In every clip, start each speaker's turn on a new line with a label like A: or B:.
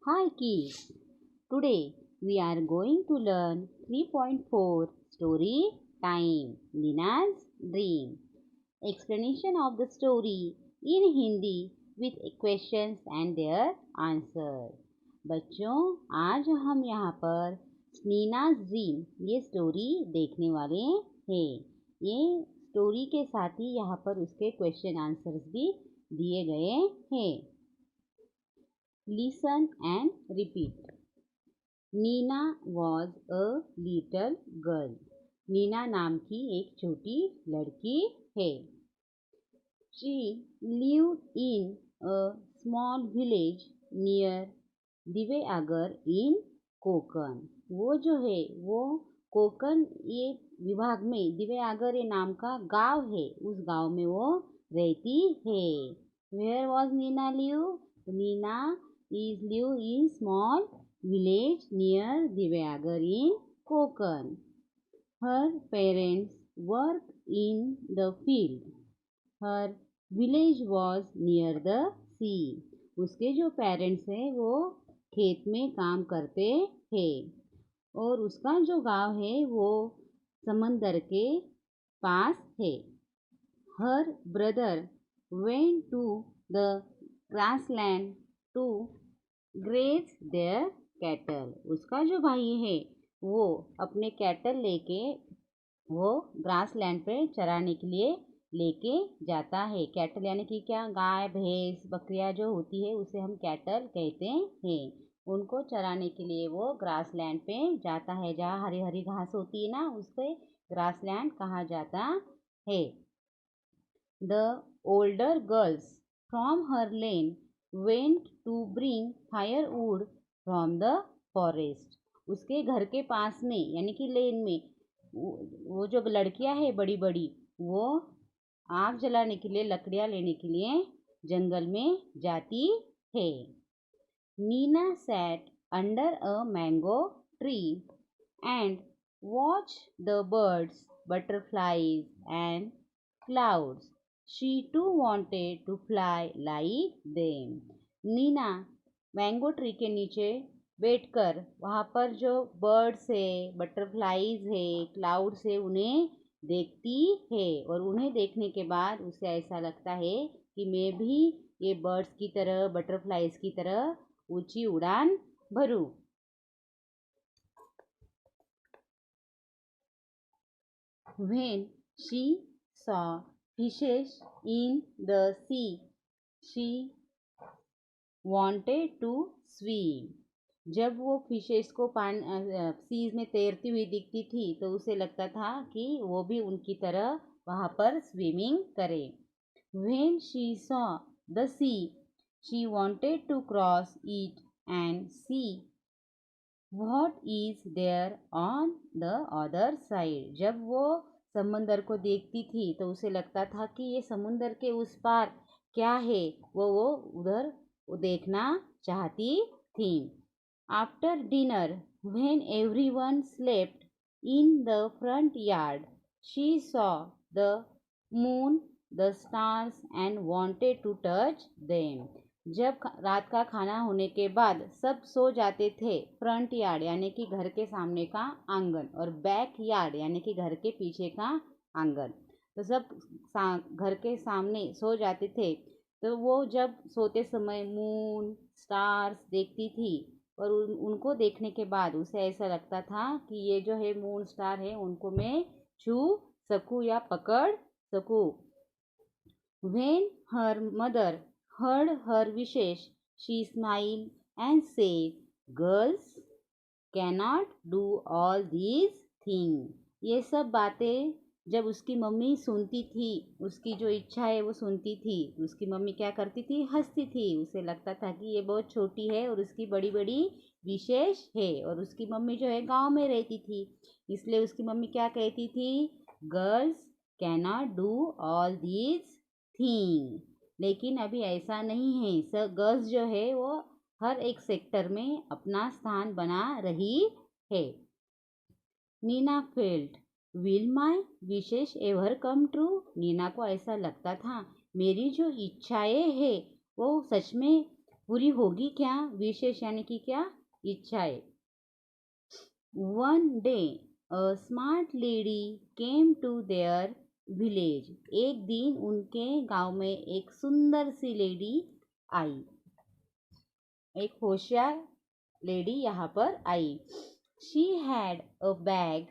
A: Hi kids, today we are going to learn 3.4 story time Nina's dream. Explanation of the story in Hindi with questions and their answer. बच्चों आज हम यहाँ पर नीना's dream ये story देखने वाले हैं। ये स्टोरी के साथ ही यहाँ पर उसके क्वेश्चन आंसर्स भी दिए गए हैं। Listen and repeat. Neena was a little girl. Neena नाम की एक छोटी लड़की है। She lived in a small village near Diveagar in Konkan. वो जो है वो कोकण ये विभाग में दिवेआगर ये नाम का गांव है, उस गांव में वो रहती है। Where was Nina live? Nina is live in small village near Divagar in Konkan. Her parents work in the field. Her village was near the sea. उसके जो पेरेंट्स हैं वो खेत में काम करते हैं और उसका जो गांव है वो समंदर के पास है। Her brother went to the grassland to graze their cattle. उसका जो भाई है वो अपने कैटल लेके वो ग्रास लैंड पे चराने के लिए लेके जाता है। कैटल यानी कि क्या, गाय भैंस बकरियां जो होती है उसे हम कैटल कहते हैं। उनको चराने के लिए वो ग्रास लैंड पे जाता है, जहाँ हरी हरी घास होती है ना, उससे ग्रास लैंड कहा जाता है। The older girls from her lane went to bring firewood from the forest. उसके घर के पास में यानी कि लेन में वो जो लड़कियां हैं बड़ी बड़ी, वो आग जलाने के लिए लकड़ियां लेने के लिए जंगल में जाती है। Neena sat under a mango tree and watched the birds, butterflies and clouds. She too wanted to fly like them. Neena mango tree के नीचे बैठकर वहाँ पर जो बर्ड्स है, बटरफ्लाईज है, क्लाउड्स है, उन्हें देखती है और उन्हें देखने के बाद उसे ऐसा लगता है कि मैं भी ये बर्ड्स की तरह, बटरफ्लाईज की तरह ऊंची उड़ान भरूं। When she saw fishes in the sea, she wanted to swim. जब वो फिशेस को सीज में तैरती हुई दिखती थी तो उसे लगता था कि वो भी उनकी तरह वहाँ पर स्विमिंग करे। When she saw the sea, she wanted to cross it and see what is there on the other side. जब वो समंदर को देखती थी तो उसे लगता था कि ये समुंदर के उस पार क्या है, वो उधर देखना चाहती थी। After dinner, when everyone slept in the front yard, she saw the moon, the stars and wanted to touch them. जब रात का खाना होने के बाद सब सो जाते थे, फ्रंट यार्ड यानी कि घर के सामने का आंगन और बैक यार्ड यानी कि घर के पीछे का आंगन, तो सब घर के सामने सो जाते थे। तो वो जब सोते समय मून स्टार्स देखती थी और उनको देखने के बाद उसे ऐसा लगता था कि ये जो है मून स्टार है उनको मैं छू सकूं या पकड़ सकूं। When her mother heard her wishes, she smiled and said, "Girls cannot do all these things." ये सब बातें जब उसकी मम्मी सुनती थी, उसकी जो इच्छा है वो सुनती थी, उसकी मम्मी क्या करती थी, हंसती थी। उसे लगता था कि ये बहुत छोटी है और उसकी बड़ी बड़ी विशेष है, और उसकी मम्मी जो है गांव में रहती थी, इसलिए उसकी मम्मी क्या कहती थी, girls cannot do all these thing. लेकिन अभी ऐसा नहीं है, गर्ल्स जो है वो हर एक सेक्टर में अपना स्थान बना रही है। Neena felt, will my wishes ever come true? Neena को ऐसा लगता था मेरी जो इच्छाएं है वो सच में पूरी होगी क्या? विशेष यानी कि क्या? इच्छाएं। One day a smart lady came to their village. एक दिन उनके गांव में एक सुंदर सी लेडी आई। एक होशियार लेडी यहाँ पर आई। She had a bag,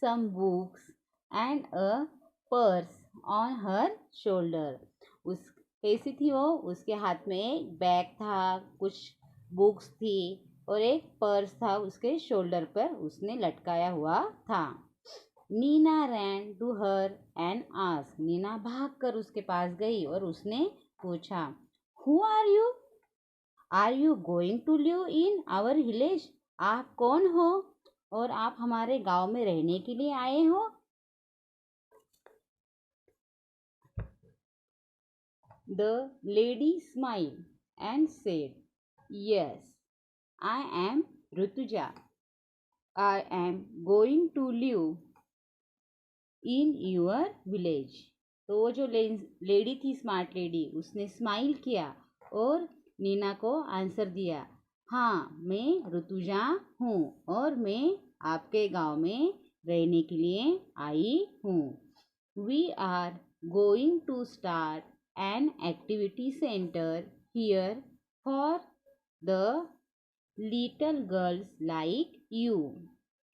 A: some books and a purse on her shoulder. उस कैसी थी वो? उसके हाथ में एक बैग था, कुछ बुक्स थी और एक पर्स था उसके शोल्डर पर उसने लटकाया हुआ था। Neena ran to her and asked. Neena भागकर उसके पास गई और उसने पूछा, who are you going to live in our village? आप कौन हो और आप हमारे गांव में रहने के लिए आए हो? The lady smile and said, yes, I am Rituja. I am going to live in your village. तो वो जो लेडी थी, स्मार्ट लेडी, उसने स्माइल किया और नीना को आंसर दिया, हाँ, मैं ऋतुजा हूँ और मैं आपके गांव में रहने के लिए आई हूँ। We are going to start an activity centre here for the little girls like you.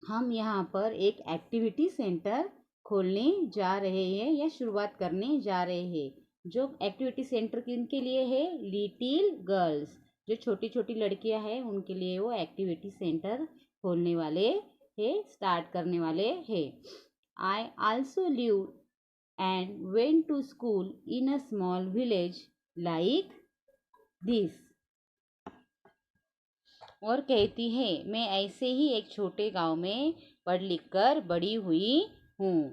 A: हम यहाँ पर एक एक्टिविटी सेंटर खोलने जा रहे हैं या शुरुआत करने जा रहे हैं। जो एक्टिविटी सेंटर किनके लिए है? लिटिल गर्ल्स, जो छोटी छोटी लड़कियां हैं उनके लिए वो एक्टिविटी सेंटर खोलने वाले हैं, स्टार्ट करने वाले हैं। I also live and went to school in a small village like this. और कहती है, मैं ऐसे ही एक छोटे गांव में पढ़ लिख कर बड़ी हुई हूँ।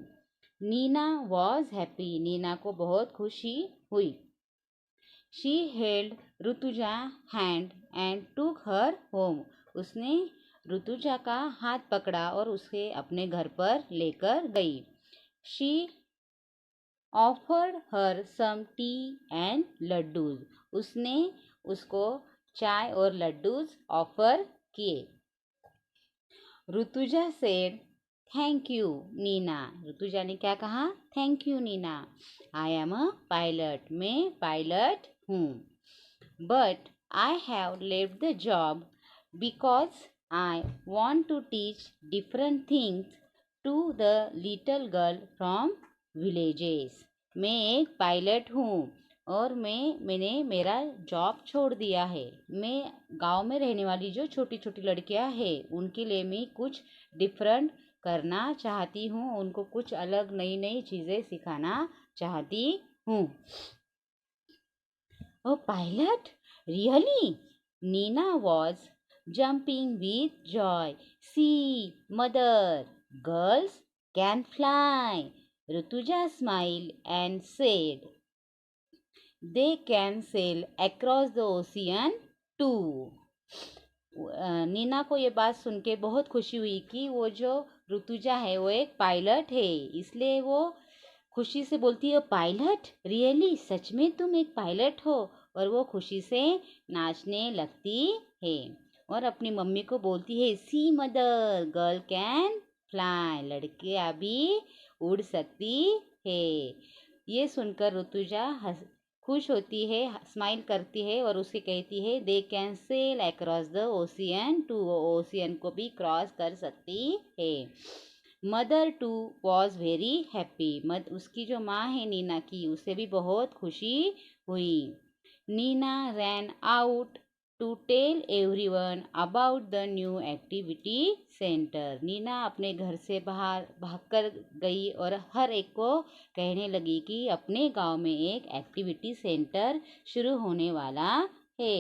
A: Neena was happy. नीना को बहुत खुशी हुई। She held Rutuja hand and टूक हर होम। उसने ऋतुजा का हाथ पकड़ा और उसे अपने घर पर लेकर गई। She offered her some tea and laddus. उसने उसको चाय और लड्डूज ऑफर किए। Rituja said, thank you Neena. Rituja ने क्या कहा? Thank you Neena. I am a pilot. मैं पायलट हूँ। But I have left the job because I want to teach different things to the little girl from villages. मैं एक पायलट हूँ और मैंने मेरा जॉब छोड़ दिया है। मैं गांव में रहने वाली जो छोटी छोटी लड़कियां हैं उनके लिए मैं कुछ डिफरेंट करना चाहती हूँ, उनको कुछ अलग नई नई चीज़ें सिखाना चाहती हूँ। Oh pilot, really? Nina was jumping with joy. See, mother, girls can fly. Rutuja smiled and said, they can sail across the ocean too. Neena को ये बात सुन के बहुत खुशी हुई कि वो जो ऋतुजा है वो एक पायलट है, इसलिए वो खुशी से बोलती है, पायलट, रियली? सच में तुम एक पायलट हो? और वो खुशी से नाचने लगती है और अपनी मम्मी को बोलती है, सी मदर, गर्ल कैन फ्लाई। लड़कियां भी उड़ सकती है। ये सुनकर ऋतुजा खुश होती है, स्माइल करती है और उसे कहती है, they can sail across the ocean too. Ocean को भी क्रॉस कर सकती है। Mother too was very happy. उसकी जो माँ है नीना की, उसे भी बहुत खुशी हुई। Neena ran out to tell everyone about the new activity centre. Neena अपने घर से बाहर भागकर गई और हर एक को कहने लगी कि अपने गांव में एक एक्टिविटी सेंटर शुरू होने वाला है।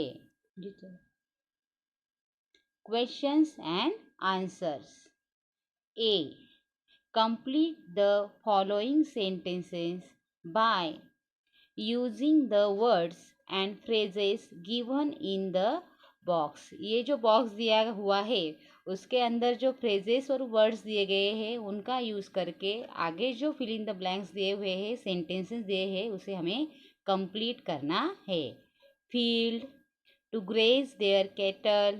A: Questions and answers. A, complete the following sentences by using the words and phrases given in the box। ये जो बॉक्स दिया हुआ है उसके अंदर जो फ्रेजेस और वर्ड्स दिए गए हैं उनका यूज़ करके आगे जो फिल इन द ब्लैंक्स दिए हुए हैं, सेंटेंसेस दिए हैं, उसे हमें कंप्लीट करना है। Field, to graze their cattle,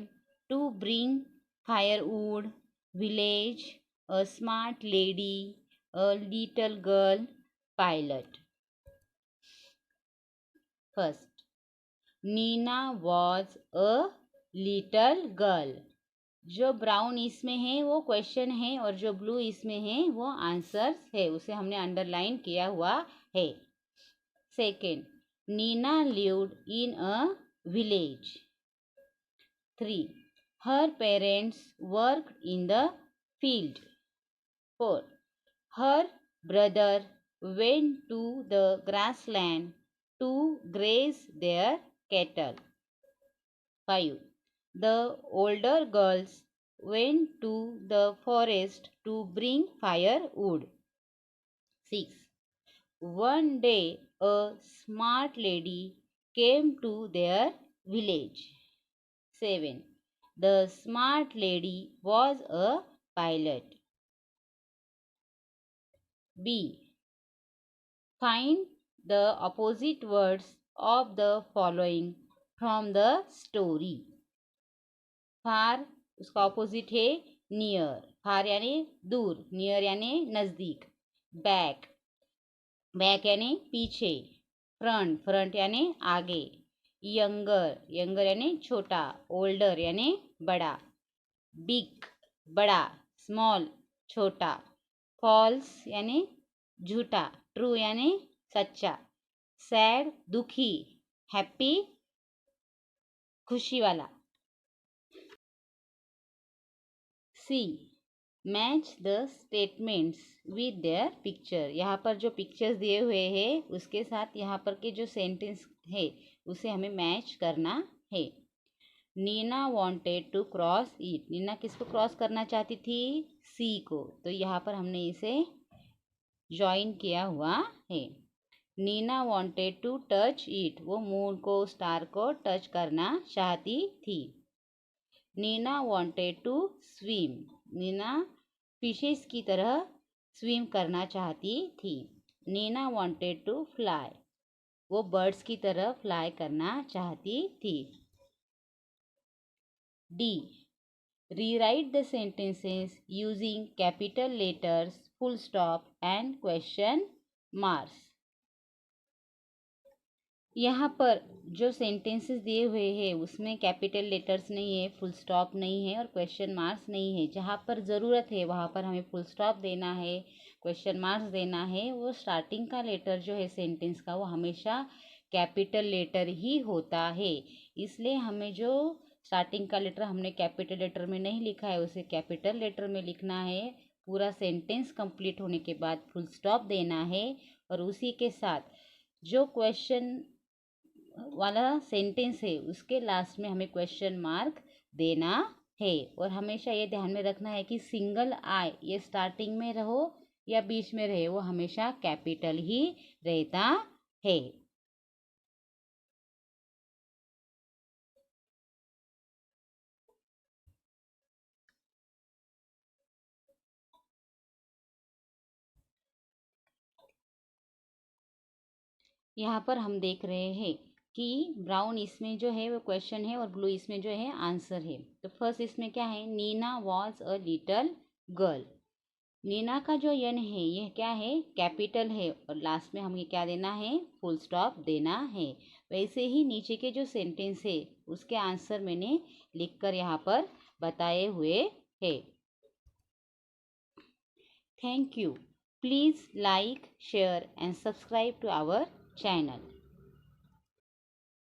A: to bring firewood, village, a smart lady, a little girl, pilot. First, Neena was a little girl. जो ब्राउन इसमें है वो क्वेश्चन है और जो ब्लू इसमें है वो आंसर्स है, उसे हमने अंडरलाइन किया हुआ है. Second, Neena lived in a village. 3. Her parents worked in the field. 4. Her brother went to the grassland to graze their cattle. 5. The older girls went to the forest to bring firewood. 6. One day a smart lady came to their village. 7. The smart lady was a pilot. B. Find the opposite words of the following from the story. Far उसका opposite है near. फार यानी दूर, near यानी नज़दीक. Back, back यानी पीछे. Front, front यानी आगे. यंगर, यंगर यानी छोटा. ओल्डर यानी बड़ा. बिग, बड़ा. स्मॉल, छोटा. फॉल्स यानी झूठा. ट्रू यानी सच्चा. सैड, दुखी. हैप्पी, खुशी वाला. C. Match the statements with their picture. यहाँ पर जो पिक्चर्स दिए हुए हैं उसके साथ यहाँ पर के जो सेंटेंस है उसे हमें मैच करना है. Neena wanted to cross it. Neena किसको क्रॉस करना चाहती थी? सी को. तो यहाँ पर हमने इसे ज्वाइन किया हुआ है. Neena wanted to touch it. वो मून को, स्टार को टच करना चाहती थी. Neena wanted to swim. Neena fishes की तरह स्विम करना चाहती थी. Neena wanted to fly. वो बर्ड्स की तरह फ्लाई करना चाहती थी. D. Rewrite the sentences using capital letters, full stop and question marks. यहाँ पर जो सेंटेंसेस दिए हुए हैं उसमें कैपिटल लेटर्स नहीं है, फुल स्टॉप नहीं है और क्वेश्चन मार्क्स नहीं है. जहाँ पर ज़रूरत है वहाँ पर हमें फुल स्टॉप देना है, क्वेश्चन मार्क्स देना है. वो स्टार्टिंग का लेटर जो है सेंटेंस का वो हमेशा कैपिटल लेटर ही होता है. इसलिए हमें जो स्टार्टिंग का लेटर हमने कैपिटल लेटर में नहीं लिखा है उसे कैपिटल लेटर में लिखना है. पूरा सेंटेंस कंप्लीट होने के बाद फुल स्टॉप देना है और उसी के साथ जो क्वेश्चन वाला सेंटेंस है उसके लास्ट में हमें क्वेश्चन मार्क देना है. और हमेशा ये ध्यान में रखना है कि सिंगल आई ये स्टार्टिंग में रहो या बीच में रहे वो हमेशा कैपिटल ही रहता है. यहाँ पर हम देख रहे हैं कि ब्राउन इसमें जो है वो क्वेश्चन है और ब्लू इसमें जो है आंसर है. तो फर्स्ट इसमें क्या है? Neena was a little girl. Neena का जो यन है यह क्या है? कैपिटल है और लास्ट में हमें क्या देना है? फुल स्टॉप देना है. वैसे ही नीचे के जो सेंटेंस है उसके आंसर मैंने लिखकर यहाँ पर बताए हुए है. Thank you. Please like, share and subscribe to our channel.